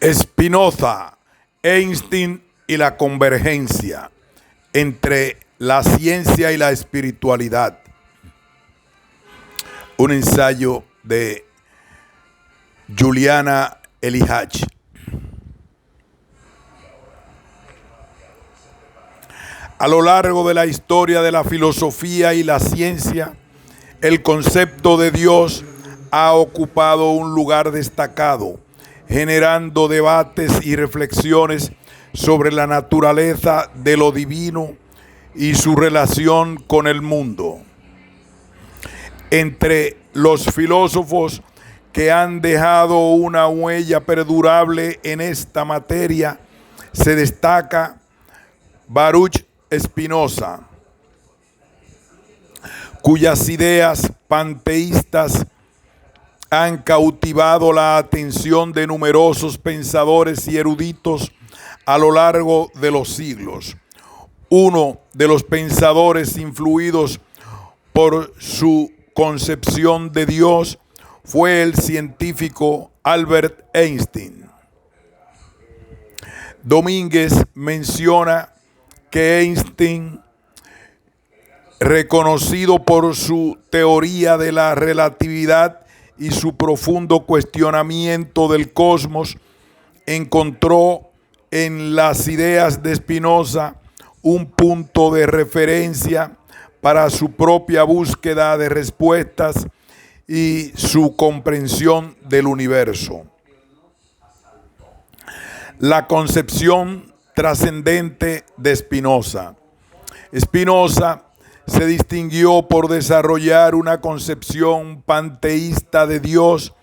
Spinoza, Einstein y la convergencia entre la ciencia y la espiritualidad. Un ensayo de Juliana Elijach. A lo largo de la historia de la filosofía y la ciencia, el concepto de Dios ha ocupado un lugar destacado, generando debates y reflexiones sobre la naturaleza de lo divino y su relación con el mundo. Entre los filósofos que han dejado una huella perdurable en esta materia, se destaca Baruch Spinoza, cuyas ideas panteístas han cautivado la atención de numerosos pensadores y eruditos a lo largo de los siglos. Uno de los pensadores influidos por su concepción de Dios fue el científico Albert Einstein. Domínguez menciona que Einstein, reconocido por su teoría de la relatividad y su profundo cuestionamiento del cosmos, encontró en las ideas de Spinoza un punto de referencia para su propia búsqueda de respuestas y su comprensión del universo. La concepción trascendente de Spinoza. Spinoza se distinguió por desarrollar una concepción panteísta de Dios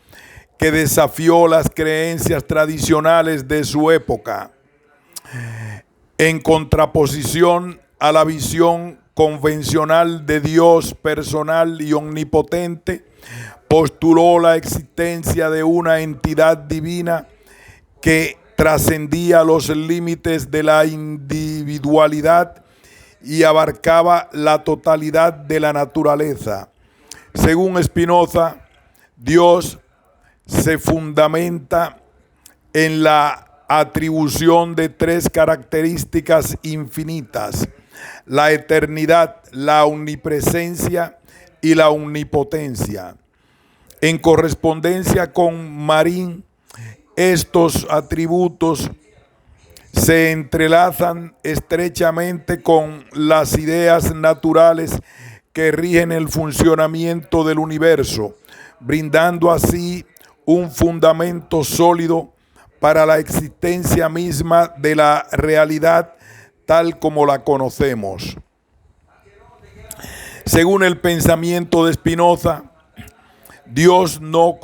que desafió las creencias tradicionales de su época. En contraposición a la visión convencional de Dios personal y omnipotente, postuló la existencia de una entidad divina que trascendía los límites de la individualidad y abarcaba la totalidad de la naturaleza. Según Spinoza, Dios se fundamenta en la atribución de tres características infinitas: la eternidad, la omnipresencia y la omnipotencia. En correspondencia con Marín, estos atributos se entrelazan estrechamente con las ideas naturales que rigen el funcionamiento del universo, brindando así un fundamento sólido para la existencia misma de la realidad tal como la conocemos. Según el pensamiento de Spinoza, Dios no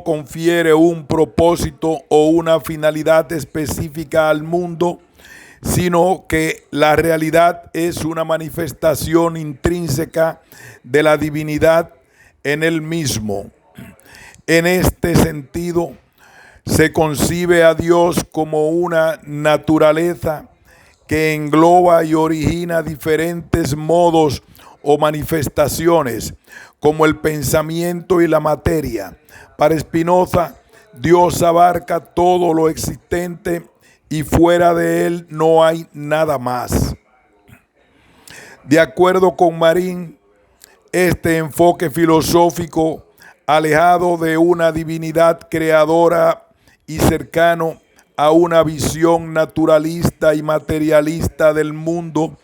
confiere un propósito o una finalidad específica al mundo, sino que la realidad es una manifestación intrínseca de la divinidad en él mismo. En este sentido, se concibe a Dios como una naturaleza que engloba y origina diferentes modos o manifestaciones, como el pensamiento y la materia. Para Spinoza, Dios abarca todo lo existente y fuera de él no hay nada más. De acuerdo con Marín, este enfoque filosófico, alejado de una divinidad creadora y cercano a una visión naturalista y materialista del mundo,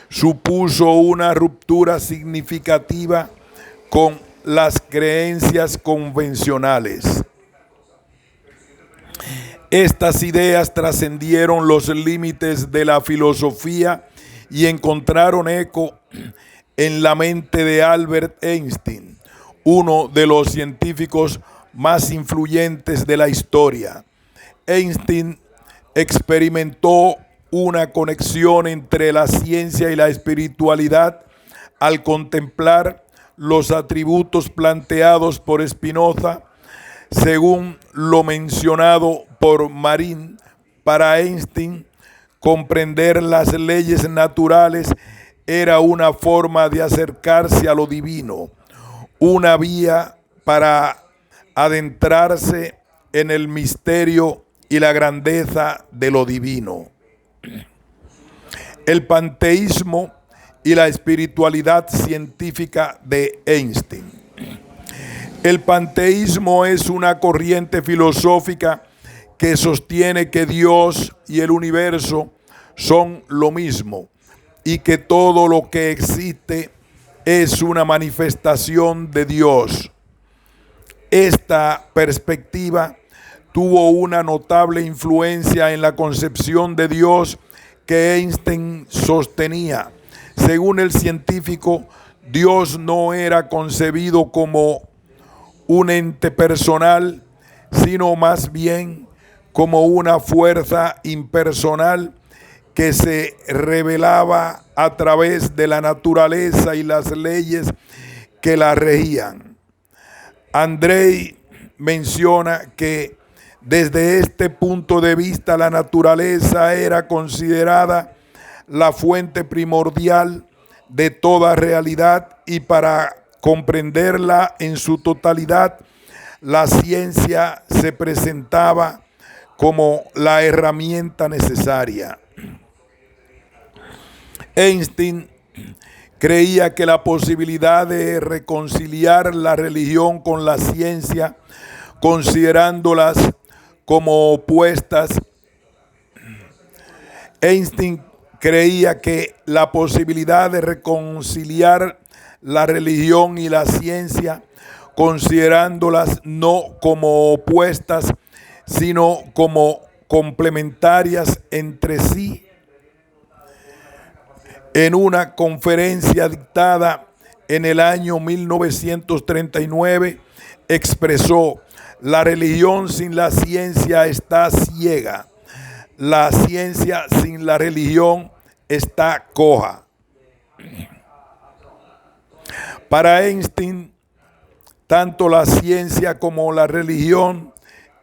supuso una ruptura significativa con las creencias convencionales. Estas ideas trascendieron los límites de la filosofía y encontraron eco en la mente de Albert Einstein, uno de los científicos más influyentes de la historia. Einstein experimentó una conexión entre la ciencia y la espiritualidad al contemplar los atributos planteados por Spinoza. Según lo mencionado por Marín, para Einstein, comprender las leyes naturales era una forma de acercarse a lo divino, una vía para adentrarse en el misterio y la grandeza de lo divino. El panteísmo y la espiritualidad científica de Einstein. El panteísmo es una corriente filosófica que sostiene que Dios y el universo son lo mismo y que todo lo que existe es una manifestación de Dios. Esta perspectiva tuvo una notable influencia en la concepción de Dios que Einstein sostenía. Según el científico, Dios no era concebido como un ente personal, sino más bien como una fuerza impersonal que se revelaba a través de la naturaleza y las leyes que la regían. Andrei menciona que desde este punto de vista la naturaleza era considerada la fuente primordial de toda realidad y para comprenderla en su totalidad, la ciencia se presentaba como la herramienta necesaria. Einstein creía que la posibilidad de reconciliar la religión con la ciencia, considerándolas como opuestas, Einstein creía que la posibilidad de reconciliar la religión y la ciencia, considerándolas no como opuestas, sino como complementarias entre sí. En una conferencia dictada en el año 1939, expresó: la religión sin la ciencia está ciega, la ciencia sin la religión está coja. Para Einstein, tanto la ciencia como la religión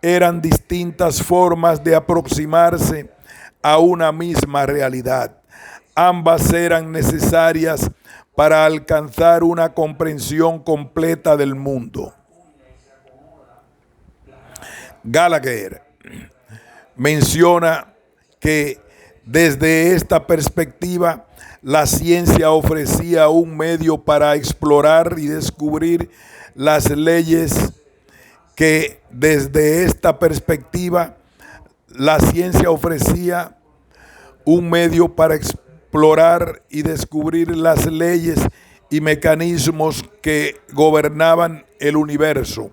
eran distintas formas de aproximarse a una misma realidad. Ambas eran necesarias para alcanzar una comprensión completa del mundo. Gallagher menciona que desde esta perspectiva la ciencia ofrecía un medio para explorar y descubrir las leyes que desde esta perspectiva la ciencia ofrecía un medio para explorar y descubrir las leyes y mecanismos que gobernaban el universo,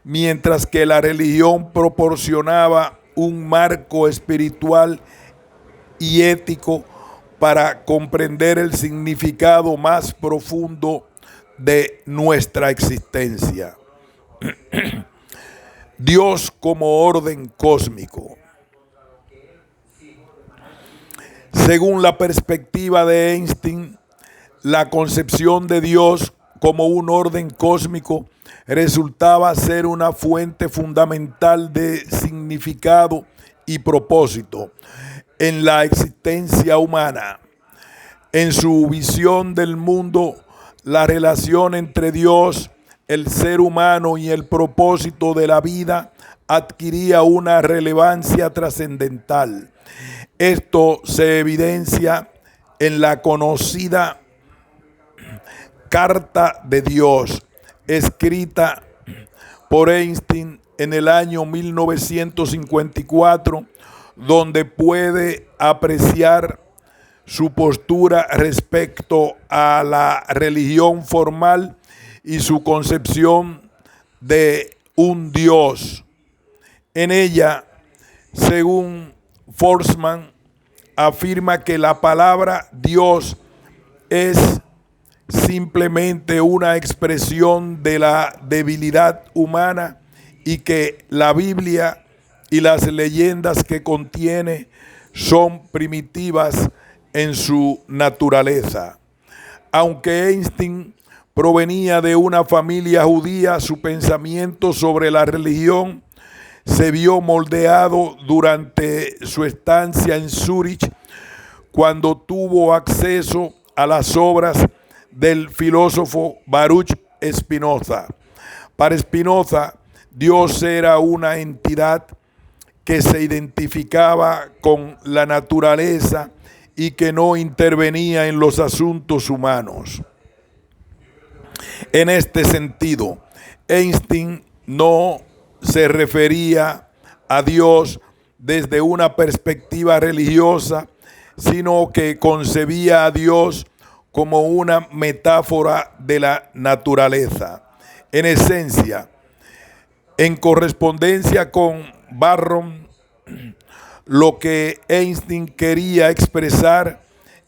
mientras que la religión proporcionaba un marco espiritual y ético para comprender el significado más profundo de nuestra existencia. Dios como orden cósmico. Según la perspectiva de Einstein, la concepción de Dios como un orden cósmico resultaba ser una fuente fundamental de significado y propósito en la existencia humana. En su visión del mundo, la relación entre Dios, el ser humano y el propósito de la vida adquiría una relevancia trascendental. Esto se evidencia en la conocida Carta de Dios, escrita por Einstein en el año 1954, donde puede apreciar su postura respecto a la religión formal y su concepción de un Dios. En ella, según Forstmann, afirma que la palabra Dios es simplemente una expresión de la debilidad humana y que la Biblia y las leyendas que contiene son primitivas en su naturaleza. Aunque Einstein provenía de una familia judía, su pensamiento sobre la religión se vio moldeado durante su estancia en Zúrich, cuando tuvo acceso a las obras del filósofo Baruch Spinoza. Para Spinoza, Dios era una entidad que se identificaba con la naturaleza y que no intervenía en los asuntos humanos. En este sentido, Einstein no se refería a Dios desde una perspectiva religiosa, sino que concebía a Dios como una metáfora de la naturaleza. En esencia, en correspondencia con Barron, lo que Einstein quería expresar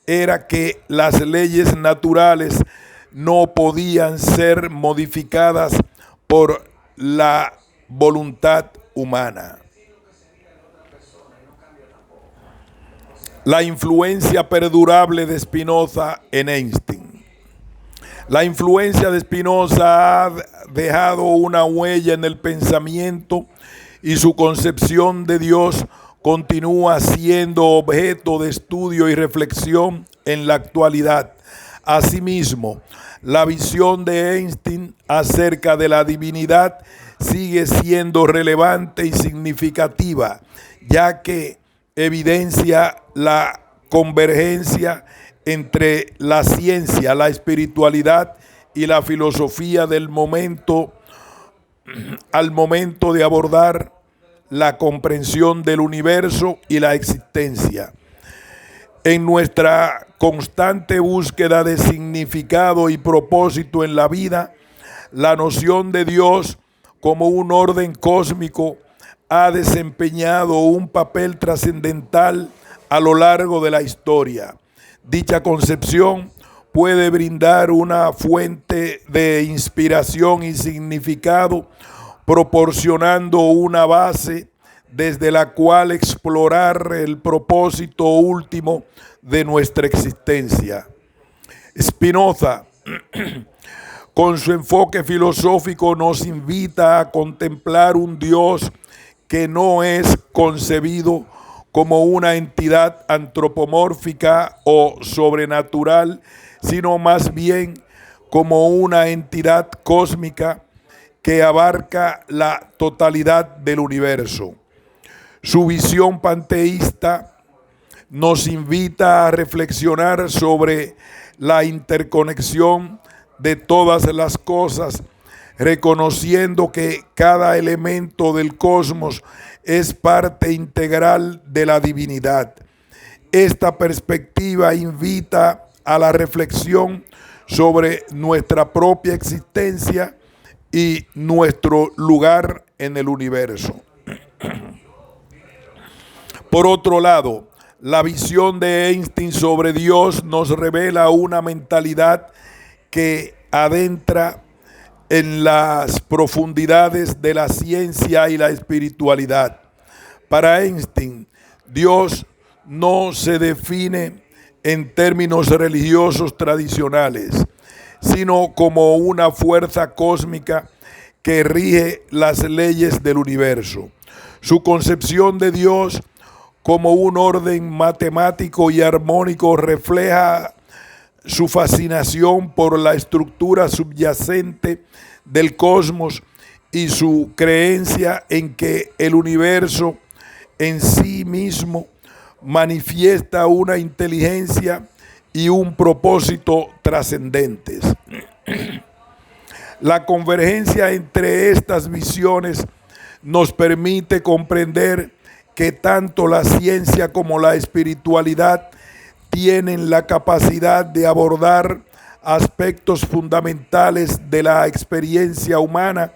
era que las leyes naturales no podían ser modificadas por la voluntad humana. La influencia perdurable de Spinoza en Einstein. La influencia de Spinoza ha dejado una huella en el pensamiento y su concepción de Dios continúa siendo objeto de estudio y reflexión en la actualidad. Asimismo, la visión de Einstein acerca de la divinidad sigue siendo relevante y significativa, ya que evidencia la convergencia entre la ciencia, la espiritualidad y la filosofía del momento al momento de abordar la comprensión del universo y la existencia. En nuestra constante búsqueda de significado y propósito en la vida, la noción de Dios como un orden cósmico ha desempeñado un papel trascendental a lo largo de la historia. Dicha concepción puede brindar una fuente de inspiración y significado, proporcionando una base desde la cual explorar el propósito último de nuestra existencia. Spinoza, con su enfoque filosófico, nos invita a contemplar un Dios que no es concebido como una entidad antropomórfica o sobrenatural, sino más bien como una entidad cósmica que abarca la totalidad del universo. Su visión panteísta nos invita a reflexionar sobre la interconexión de todas las cosas, reconociendo que cada elemento del cosmos es parte integral de la divinidad. Esta perspectiva invita a la reflexión sobre nuestra propia existencia y nuestro lugar en el universo. Por otro lado, la visión de Einstein sobre Dios nos revela una mentalidad que adentra en las profundidades de la ciencia y la espiritualidad. Para Einstein, Dios no se define en términos religiosos tradicionales, sino como una fuerza cósmica que rige las leyes del universo. Su concepción de Dios como un orden matemático y armónico refleja su fascinación por la estructura subyacente del cosmos y su creencia en que el universo en sí mismo manifiesta una inteligencia y un propósito trascendentes. La convergencia entre estas visiones nos permite comprender que tanto la ciencia como la espiritualidad tienen la capacidad de abordar aspectos fundamentales de la experiencia humana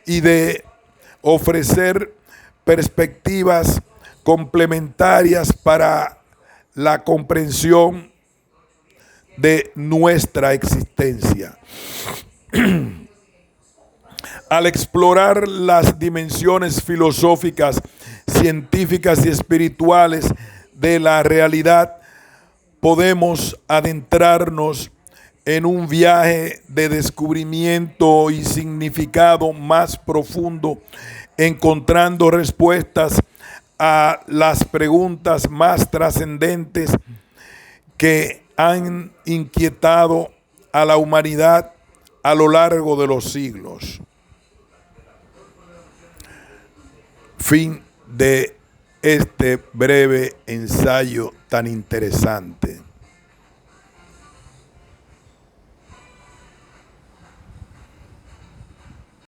y de ofrecer perspectivas complementarias para la comprensión de nuestra existencia. Al explorar las dimensiones filosóficas, científicas y espirituales de la realidad, podemos adentrarnos en un viaje de descubrimiento y significado más profundo, encontrando respuestas a las preguntas más trascendentes que han inquietado a la humanidad a lo largo de los siglos. Fin de este breve ensayo tan interesante.